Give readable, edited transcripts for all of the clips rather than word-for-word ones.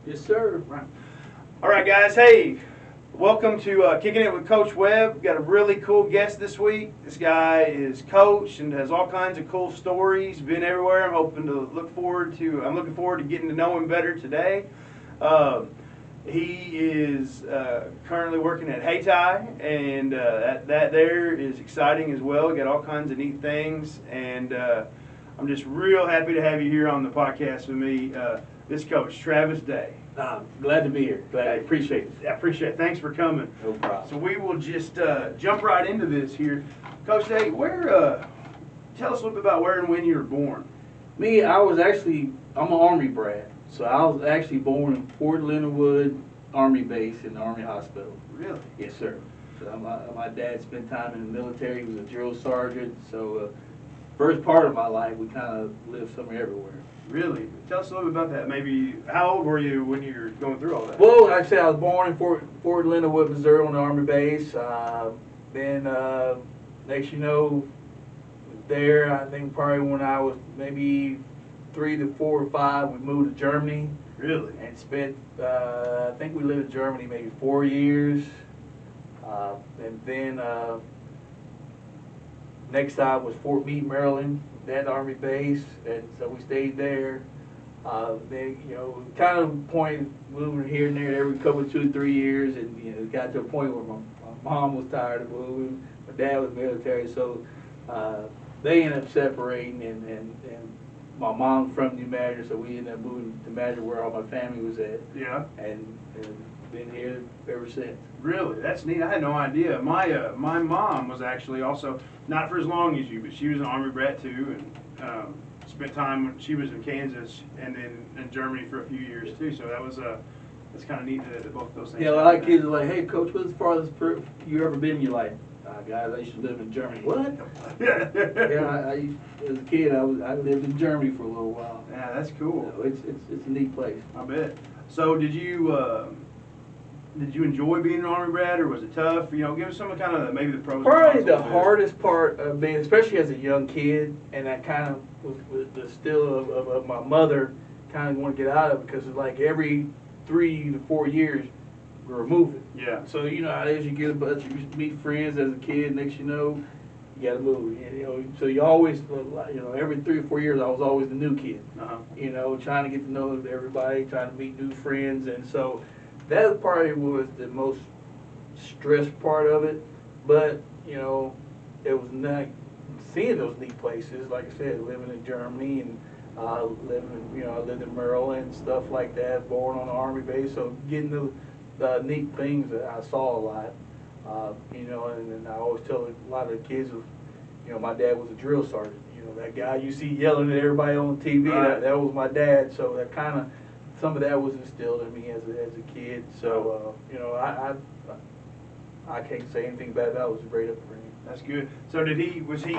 Yes, sir. Right. All right, guys. Hey, welcome to Kicking It with Coach Webb. We've got a really cool guest this week. This guy is coach and has all kinds of cool stories. Been everywhere. I'm looking forward to getting to know him better today. He is currently working at Hayti, and that there is exciting as well. We got all kinds of neat things, and I'm just real happy to have you here on the podcast with me. This coach, Travis Day. Glad to be here. I appreciate it. I appreciate it. Thanks for coming. No problem. So we will just jump right into this here. Coach Day, tell us a little bit about where and when you were born. Me, I'm an Army brat. So I was actually born in Fort Leonard Wood Army Base in the Army Hospital. Really? Yes, sir. So my dad spent time in the military. He was a drill sergeant. So first part of my life, we kind of lived somewhere everywhere. Really? Tell us a little bit about that. Maybe, how old were you when you were going through all that? Well, like I said, I was born in Fort Leonard Wood, Missouri on the Army base. Then, next you know, there, I think probably when I was maybe 3 to 4 or 5, we moved to Germany. Really? And spent, I think we lived in Germany maybe 4 years. And then, next stop was Fort Meade, Maryland, that Army base, and so we stayed there. Then, kind of point moving here and there every couple, 2 or 3 years, and it got to a point where my mom was tired of moving, my dad was military, so they ended up separating, and my mom's from New Madrid, so we ended up moving to Madrid where all my family was at. Yeah. And been here ever since. Really? That's neat. I had no idea. My mom was actually also, not for as long as you, but she was an Army brat too, and spent time when she was in Kansas and then in Germany for a few years too. So that's kind of neat that both those things. Yeah, a lot of kids are like, "Hey, coach, what's the farthest you ever been in your life?" Guys, I used to live in Germany. What? Yeah, I as a kid, I lived in Germany for a little while. Yeah, that's cool. It's a neat place. I bet. So did you enjoy being an Army brat, or was it tough? Give us some kind of maybe the pros and cons. Probably the hardest part of being, especially as a young kid, and that kind of was the still of my mother kind of want to get out of it, because it's like every 3 to 4 years we were moving. Yeah. So as you get a bunch, you meet friends as a kid. Next you got to move. And, so you always, every 3 or 4 years I was always the new kid. Uh-huh. Trying to get to know everybody, trying to meet new friends, and so that probably was the most stressed part of it. But it was not seeing those neat places. Like I said, living in Germany and I lived in Maryland and stuff like that. Born on the Army base, so getting the neat things that I saw a lot. And I always tell a lot of the kids, my dad was a drill sergeant. That guy you see yelling at everybody on TV, right. that was my dad. So that kind of, some of that was instilled in me as a kid. So, I can't say anything bad about it. It was a great upbringing. That's good. So was he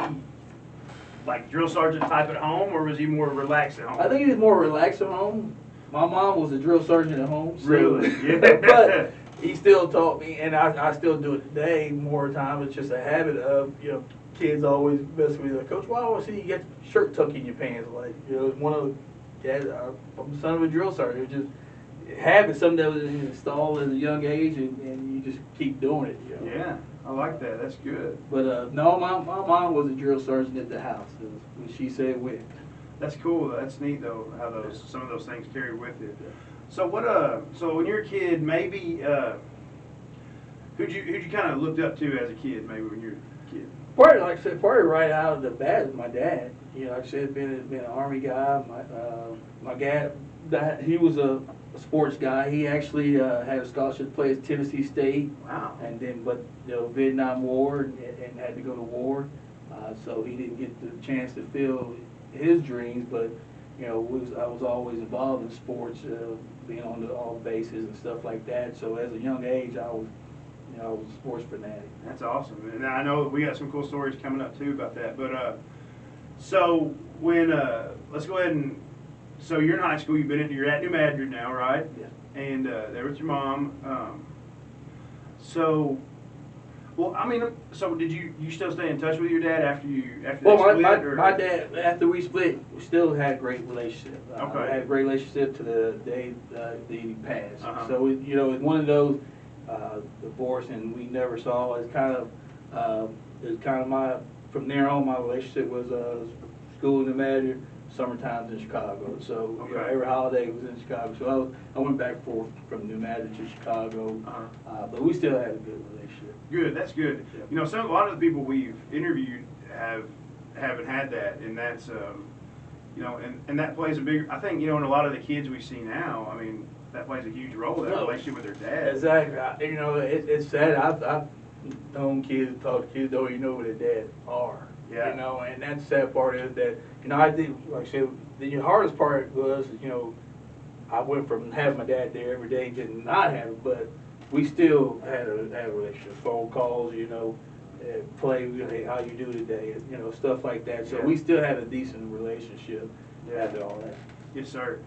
like drill sergeant type at home, or was he more relaxed at home? I think he was more relaxed at home. My mom was a drill sergeant at home. So, really? Yeah. But he still taught me, and I still do it today more time. It's just a habit of, kids always mess with me like, "Coach, why don't I see you get your shirt tucked in your pants?" Like, one of the, I'm the son of a drill sergeant. It just habit, something that was installed at a young age, and you just keep doing it. Yeah, I like that. That's good. But no, my mom was a drill sergeant at the house. When she said it went. That's cool. That's neat though, how some of those things carry with you. So so when you're a kid, maybe who'd you kind of looked up to as a kid, maybe when you're a kid? Probably, like I said, probably right out of the bat is my dad. Like I said, been an Army guy. My dad, he was a sports guy. He actually had a scholarship to play at Tennessee State. Wow. And then, but Vietnam War and had to go to war, so he didn't get the chance to fulfill his dreams. But I was always involved in sports, being on all bases and stuff like that. So as a young age, I was a sports fanatic. That's awesome. And I know we got some cool stories coming up too about that. But so when let's go ahead and, so you're in high school. You're at New Madrid now, right? Yeah. And there with your mom. So Well, I mean, so did you still stay in touch with your dad after Well, they split? Or? my dad, after we split, we still had a great relationship. Okay. Had a great relationship to the day he passed. Uh-huh. So, it's one of those divorce, and we never saw. It's kind of from there on, my relationship was school in Nevada, summertimes in Chicago. So, Okay. every holiday was in Chicago. So I went back and forth from Nevada to Chicago. Uh-huh. But we still had a good relationship. Good, that's good. Yeah. A lot of the people we've interviewed haven't had that, and that's and that plays a big. I think in a lot of the kids we see now. I mean, that plays a huge role. That No. relationship with their dad. Exactly. It's sad. I've known kids, talked to kids, don't even know who their dads are. Yeah. And that's the sad part is that, I think, like I said, the hardest part was, I went from having my dad there every day to not have it, but we still had a relationship, phone calls, play, hey, how you do today, stuff like that. So Yeah. we still had a decent relationship after all that. Yes, sir.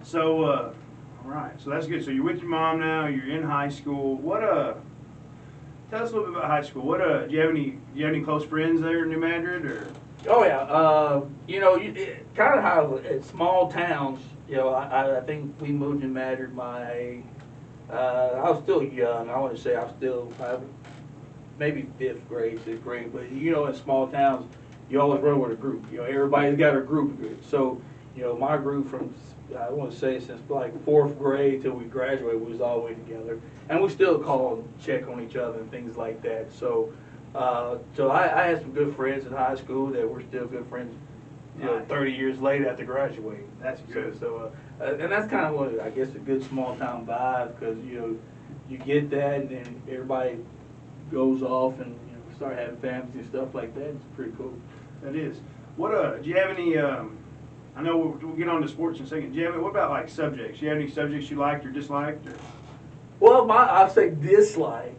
So, all right. So that's good. So you're with your mom now. You're in high school. Tell us a little bit about high school. Do you have any close friends there in New Madrid or? Oh yeah, kind of how in small towns. I think we moved to Madrid. I was still young. I want to say maybe fifth grade, sixth grade. But in small towns, you always run with a group. Everybody's got a group. So my group from I want to say since like fourth grade till we graduated, we was all the way together, and we still call and check on each other and things like that. So, I had some good friends in high school that we're still good friends, 30 years later after graduating. That's good. And that's kind of what I guess a good small town vibe, because you get that, and then everybody goes off and start having families and stuff like that. It's pretty cool. That is. Do you have any? I know we'll get on to sports in a second. What about like subjects? Do you have any subjects you liked or disliked? Or? Well, I'll say dislike.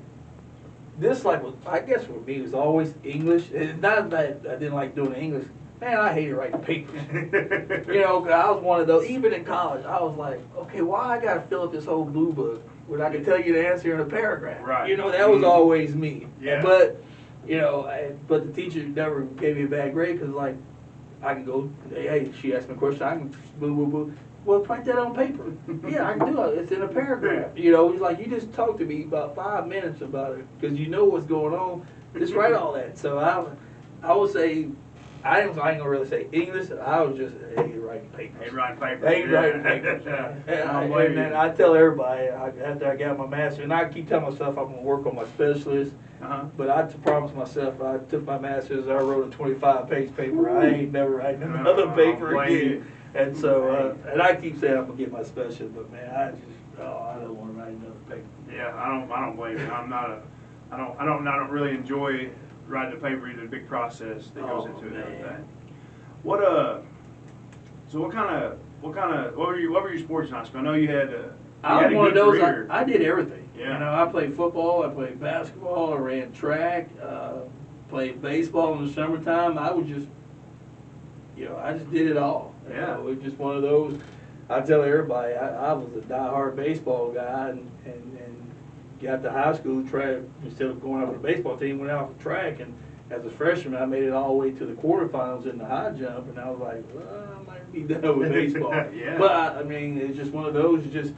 Dislike was, I guess for me, was always English. It's not that I didn't like doing English. Man, I hated writing papers. 'Cause I was one of those. Even in college, I was like, okay, why I got to fill up this whole blue book when I can tell you the answer in a paragraph? Right. That was always me. Yeah. But but the teacher never gave me a bad grade because like I can go, hey, she asked me a question, I can boo boo boo. Well, write that on paper. Yeah, I can do it. It's in a paragraph. He's like, you just talk to me about 5 minutes about it because you know what's going on. Just write all that. So I would say, I ain't gonna really say English. I was just writing papers. Hey, writing papers. Hey, writing papers. And then I tell everybody after I got my master's, and I keep telling myself I'm gonna work on my specialist. But I promised myself I took my master's. I wrote a 25-page paper. I ain't never writing another paper again. And so, and I keep saying I'm gonna get my specialist, but man, I don't want to write another paper. Yeah, I don't blame you. I don't really enjoy writing the paper either. The big process that goes into it and everything. So what were your sports in high school? I know you had. I was one of those. I did everything. Yeah. I played football. I played basketball. I ran track. Played baseball in the summertime. I was just, I just did it all. Yeah. It was just one of those. I tell everybody, I was a diehard baseball guy, and got to high school, instead of going out with the baseball team, went out for track, and as a freshman, I made it all the way to the quarterfinals in the high jump, and I was like, well, I might be done with baseball. Yeah. But I mean, it's just one of those. It's just,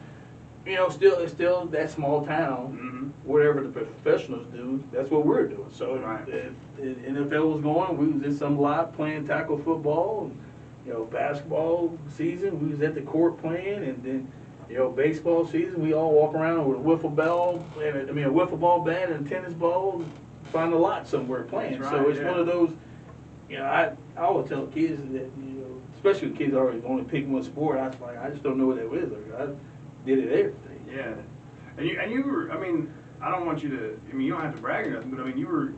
it's still that small town. Mm-hmm. Whatever the professionals do, that's what we're doing. So Right. if NFL was going, we was in some lot playing tackle football, and basketball season, we was at the court playing, and then baseball season, we all walk around with a wiffle ball and a wiffle ball bat and a tennis ball, find a lot somewhere playing. That's So right, it's yeah. one of those. I always tell kids that especially kids already only pick one sport. I was like, I just don't know what that is. Like, I did it everything. Yeah, and you were. I mean, I don't want you to. I mean, you don't have to brag or nothing, but I mean, you were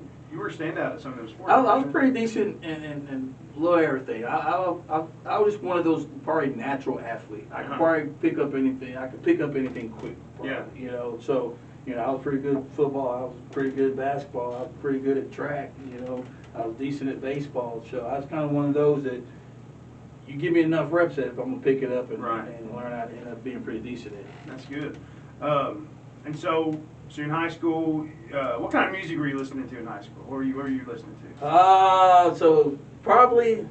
a standout at some of those sports. I was pretty decent in little everything. I was just one of those probably natural athlete. I could probably pick up anything. I could pick up anything quick. Probably, Yeah. So I was pretty good at football. I was pretty good at basketball. I was pretty good at track. I was decent at baseball. So I was kind of one of those that you give me enough reps at it, I'm gonna pick it up and Right. and learn how to end up being pretty decent at it. That's good. And so you're in high school. What kind of music were you listening to in high school? What were you listening to? So probably,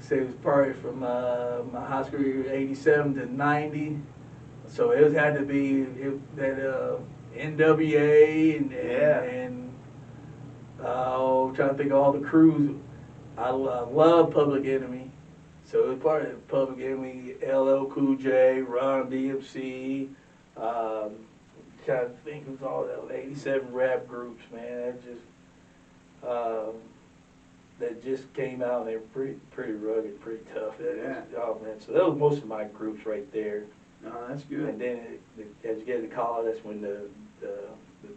say it was probably from my high school year, 87 to 90. So it had to be that NWA and trying to think of all the crews. I love Public Enemy. So it was part of Public Enemy, LL Cool J, Ron DMC. Trying to think of all the 87 rap groups, man. That just came out and they were pretty rugged, pretty tough. Oh man, so that was most of my groups right there. No, that's good. And then as you get into college, that's when the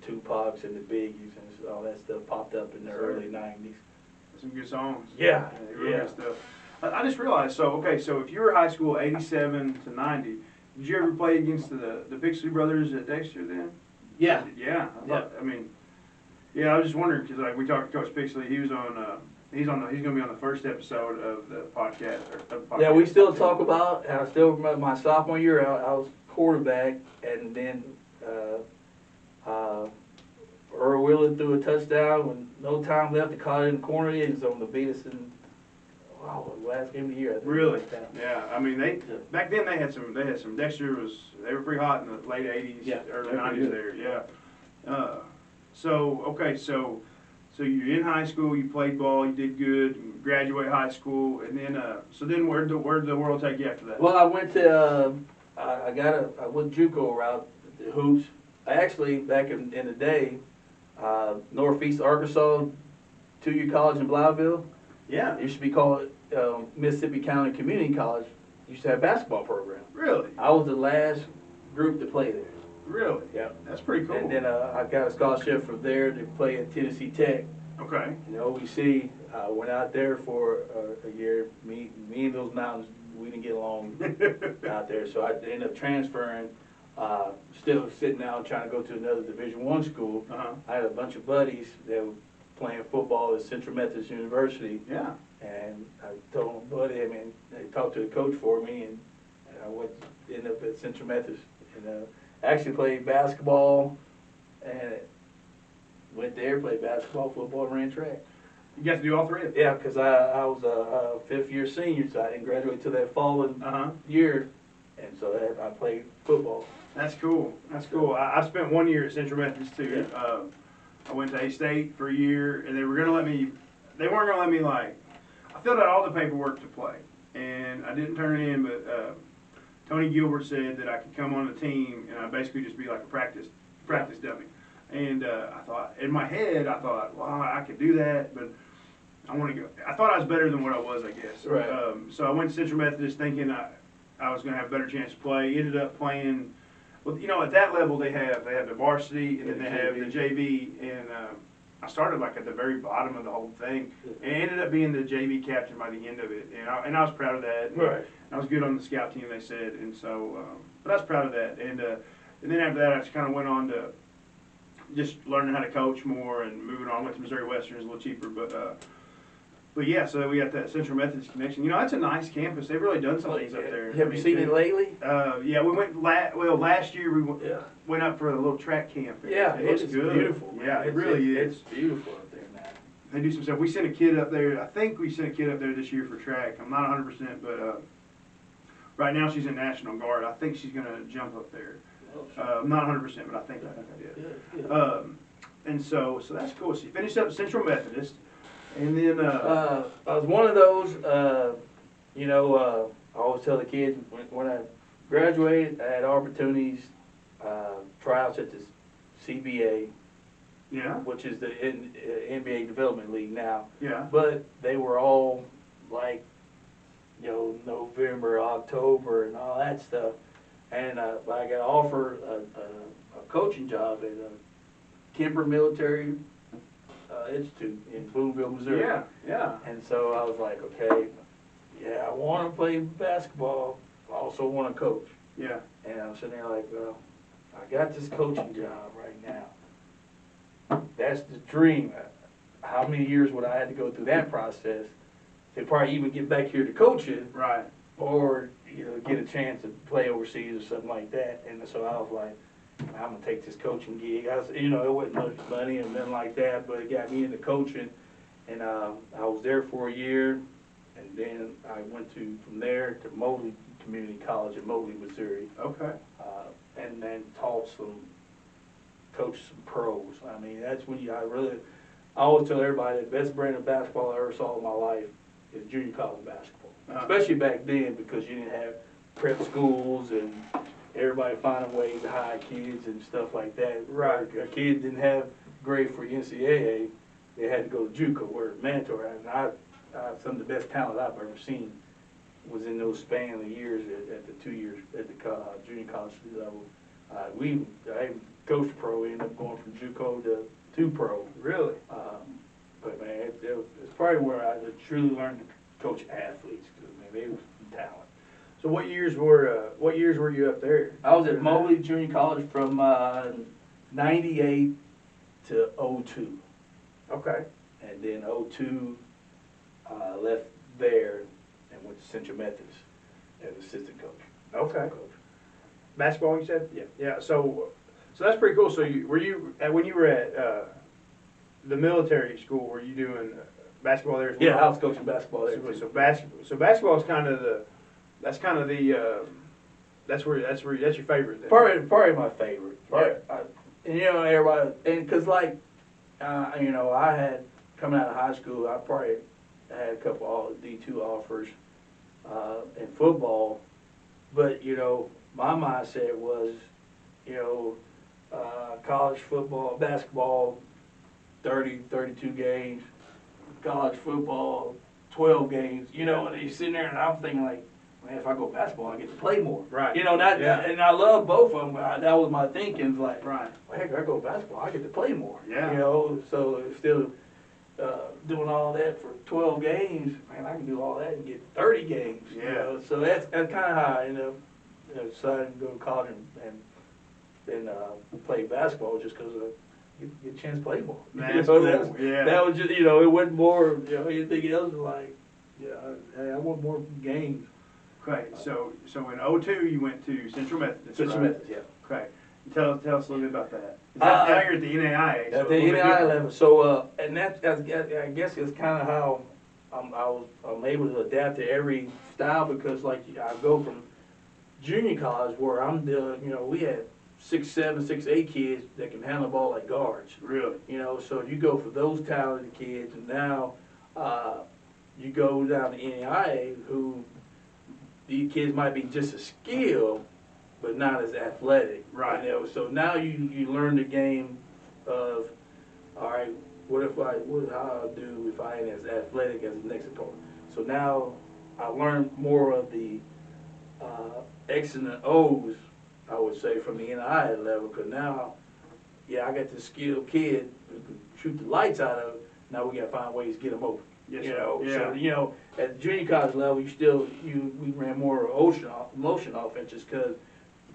Tupacs and the Biggies and all that stuff popped up in the early 90s. Some good songs. Yeah, really good stuff. I just realized, so if you were high school 87 to 90, did you ever play against the Bixley brothers at Dexter then? Yeah. Yeah. I was just wondering because like we talked to Coach Bixley, he was on. He's going to be on the first episode of the podcast. Yeah, we still talk about. I still remember my sophomore year. I was quarterback, and then Earl Willard threw a touchdown with no time left to caught it in the corner of the end zone to beat us in the last game of the year. I think. Really? Yeah. I mean, back then they had some. Dexter they were pretty hot in the late '80s, early '90s there. Yeah. So you're in high school, you played ball, you did good, you graduate high school, and then where'd the world take you after that? Well, I went to I went JUCO route, the hoops. I actually back in the day, Northeast Arkansas 2-year college in Blytheville. Yeah. It used to be called Mississippi County Community College. Used to have a basketball program. Really? I was the last group to play there. Really? Yeah. That's pretty cool. And then I got a scholarship from there to play at Tennessee Tech. Okay. In the OVC, went out there for a year. Me and those mountains, we didn't get along out there. So I ended up transferring, still sitting out trying to go to another Division I school. I had a bunch of buddies that were playing football at Central Methodist University. Yeah. And I told my buddy, they talked to the coach for me, and I ended up at Central Methodist. And actually played basketball, and went there, played basketball, football, ran track. You got to do all three of them? Yeah, because I was a fifth-year senior, so I didn't graduate till that following year, and so I played football. That's cool. That's cool. I spent 1 year at Central Methodist too. Yeah. I went to A-State for a year, and they weren't going to let me I filled out all the paperwork to play, and I didn't turn it in, but Tony Gilbert said that I could come on the team, and I'd basically just be like a practice dummy. And I thought, in my head, well, I could do that, but I want to go. I thought I was better than what I was, I guess. Right. So I went to Central Methodist thinking I was going to have a better chance to play. Ended up playing. Well, at that level they have the varsity and then they have the JV, and I started like at the very bottom of the whole thing, and ended up being the JV captain by the end of it, and I was proud of that. And right. I was good on the scout team, they said, and so, but I was proud of that, and then after that I just kind of went on to just learning how to coach more and moving on. Went to Missouri Western, it's a little cheaper, but yeah, so we got that Central Methodist connection. It's a nice campus. They've really done some things up there. Have you seen it lately? Yeah, we went last year. We went up for a little track camp. Yeah, it looks good. Beautiful. Yeah, it really is. It's beautiful up there now. They do some stuff. We sent a kid up there. I think we sent a kid up there this year for track. I'm not 100%, but right now she's in National Guard. I think she's going to jump up there. I'm not 100%, but I think I did. And so that's cool. So you finished up at Central Methodist. And then I was one of those, I always tell the kids when I graduated, I had opportunities, tryouts at the CBA, which is the NBA Development League now. Yeah. But they were all like, November, October, and all that stuff. And I got offered a coaching job at Kemper Military Institute in Boonville, Missouri. Yeah. And so I was like, okay, I want to play basketball. I also want to coach. Yeah. And I'm sitting there like, well, I got this coaching job right now. That's the dream. How many years would I have to go through that process to probably even get back here to coach it? Right. Or, get a chance to play overseas or something like that. And so I was like, I'm gonna take this coaching gig. I was, it wasn't much money and nothing like that, but it got me into coaching, and I was there for a year, and then I went from there to Mosley Community College in Mosley, Missouri, Okay. and then coached some pros. I mean, that's when I always tell everybody the best brand of basketball I ever saw in my life is junior college basketball, especially back then because you didn't have prep schools and everybody finding ways to hire kids and stuff like that. Right. A kid didn't have grade for NCAA, they had to go to JUCO where it's mandatory. And some of the best talent I've ever seen was in those span of years at the 2 years at the junior college level. I coached pro, ended up going from JUCO to pro. Really? But man, it's probably where I truly learned to coach athletes because man, they were talent. So what years were you up there? I was at Mobley Junior College from '98 to '02. Okay. And then '02, left there and went to Central Methodist as assistant coach. Okay. Basketball, you said? Yeah. Yeah. So that's pretty cool. So when you were at the military school, were you doing basketball there as well? Yeah, I was coaching basketball there. So basketball is that's your favorite then. Probably my favorite. Yeah. And everybody, and because I had coming out of high school, I probably had a couple D2 offers in football, but my mindset was, college football, basketball, 30, 32 games, college football, 12 games, and you're sitting there and I'm thinking like, man, if I go basketball, I get to play more. Right. And I love both of them. That was my thinking. It's like, Right. well, heck, I go basketball, I get to play more. Yeah. So instead of doing all that for 12 games, man, I can do all that and get 30 games. Yeah. So that's kind of how I ended up deciding to go to college and play basketball just because you get a chance to play more. That's cool. Yeah. That was just, it wasn't more, anything else was like, hey, I want more games. Okay. So in '02 you went to Central Methodist. Central right? Methodist, yeah. Okay. Tell us a little bit about that. Now you're at the NAIA. So At the NAIA level. So, and I guess it's kind of how I'm able to adapt to every style because, like, I go from junior college where I'm we had 6'7", 6'8" kids that can handle the ball like guards. Really? So you go for those talented kids, and now you go down to NAIA, who these kids might be just a skill, but not as athletic. Right. So now you learn the game of, all right, how I do if I ain't as athletic as the next opponent. So now I learned more of the X and the O's, I would say, from the NAIA level, because now, I got this skilled kid who can shoot the lights out of it. Now we got to find ways to get them open. Yes, So at the junior college level, we ran more motion offenses because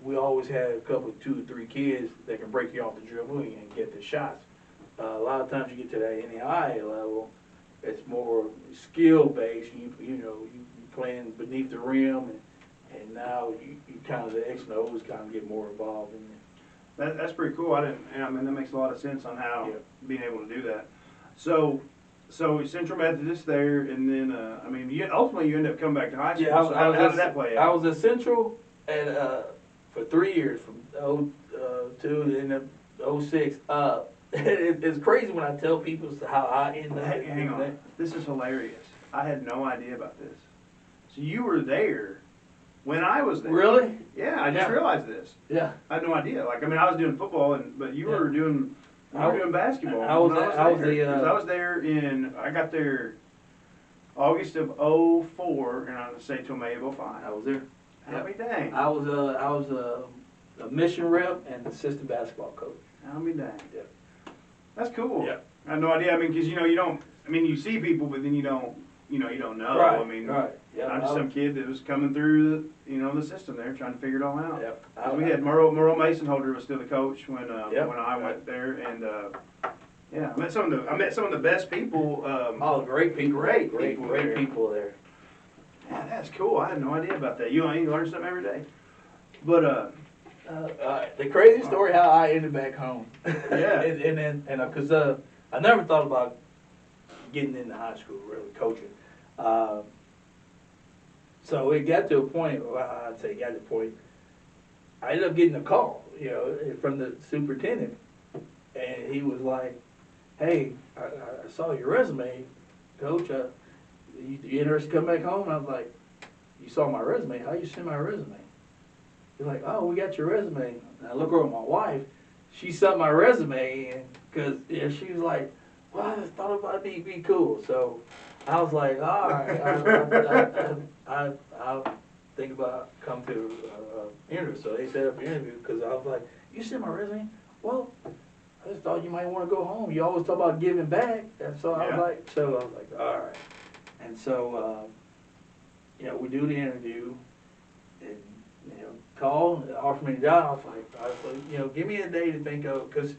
we always had a couple, 2 or 3 kids that can break you off the dribble and get the shots. A lot of times you get to that NAIA level, it's more skill based. You playing beneath the rim, and now you kind of the X and O's kind of get more involved in it. That's pretty cool. That makes a lot of sense on how being able to do that. So Central Methodist there, and then ultimately you end up coming back to high school. Yeah, so how did that play out? I was at Central for 3 years, from '02 to end up '06. It's crazy when I tell people how I ended up. Hang on, this is hilarious. I had no idea about this. So you were there when I was there. Really? Yeah, I just realized this. Yeah. I had no idea. I was doing football, but you were doing basketball. I was there I got there August of '04, and I was say till May of '05. I was there. I'll be dang. I was a mission rep and assistant basketball coach. I'll be dang. Yeah. That's cool. Yeah. I had no idea. Because you don't. You see people, but then you don't know. Right. Right. Yeah. I'm just some kid that was coming through the system there, trying to figure it all out. Yep. 'Cause we had Merle Masonholder was still the coach when I went there, and I met some of the best people. Great people. Great Great people there. Yeah, that's cool. I had no idea about that. You learn something every day. But The crazy story how I ended back home. Yeah. and because I never thought about getting into high school, really coaching. So it got to a point. Well, I'd say it got to a point. I ended up getting a call, from the superintendent, and he was like, "Hey, I saw your resume, Coach. You interested to come back home?" And I was like, "You saw my resume? How you send my resume?" He's like, "Oh, we got your resume." And I look over at my wife. She sent my resume, and because she was like, "Well, I just thought about it be cool." So I was like, "All right, I'll think about come to interview." So they set up an interview because I was like, "You sent my resume?" "Well, I just thought you might want to go home. You always talk about giving back." And so I was like, "All right." And so, we do the interview, and call, offer me the job. I was like, give me a day to think of, because,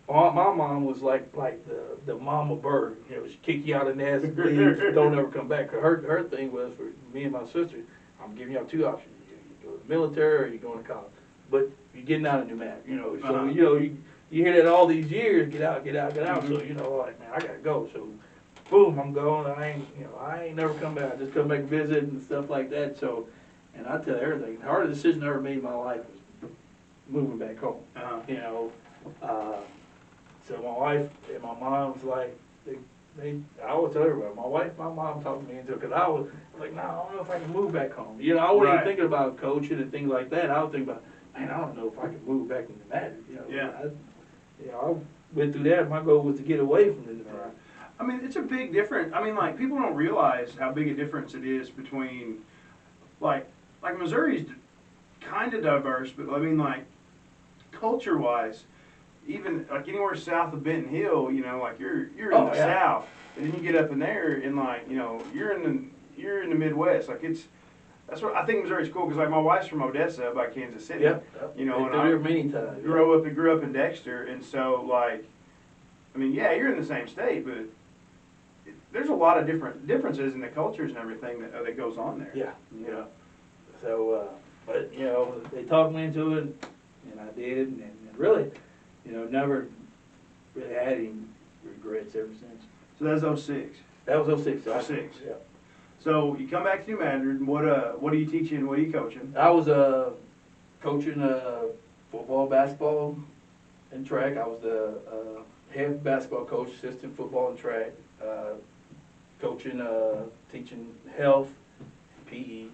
my mom was like the mama bird. She kick you out of the nest, leave, don't ever come back. Her thing was for me and my sister, I'm giving y'all two options: you go to the military or you going to college. But you're getting out of New Madrid, So you hear that all these years, get out. Mm-hmm. So like, man, I gotta go. So boom, I'm going. I ain't never come back. I just come back and visit and stuff like that. So, and I tell you everything, the hardest decision I ever made in my life was moving back home. So my wife and my mom was like, I always tell everybody, my mom talked me into it, because I was like, no, I don't know if I can move back home. I wasn't even thinking about coaching and things like that. I was thinking about, man, I don't know if I can move back into Madrid. I went through that. My goal was to get away from the Madrid. I mean, it's a big difference. I mean, like, people don't realize how big a difference it is between, like Missouri's kind of diverse, but I mean, like, culture-wise, even like anywhere south of Benton Hill, like you're in the South, and then you get up in there, and like, you're in the Midwest. Like, that's what I think Missouri's cool, because like my wife's from Odessa by Kansas City. Yep. And I there many times. grew up in Dexter, and so like, I mean, yeah, you're in the same state, but there's a lot of differences in the cultures and everything that goes on there. Yeah. So, but they talked me into it, and I did, and really, never really had any regrets ever since. So that's 06. That was 06. 06. Yeah. So you come back to New Madrid. What are you teaching? What are you coaching? I was coaching football, basketball, and track. I was the head basketball coach, assistant football and track, coaching, teaching health, PE.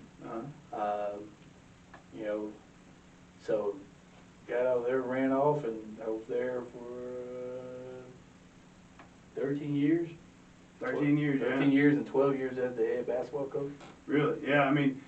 So got out there, ran off, and I was there for 13 years. 13 years, 13 years and 12 years as the head basketball coach. Really? Yeah, I mean,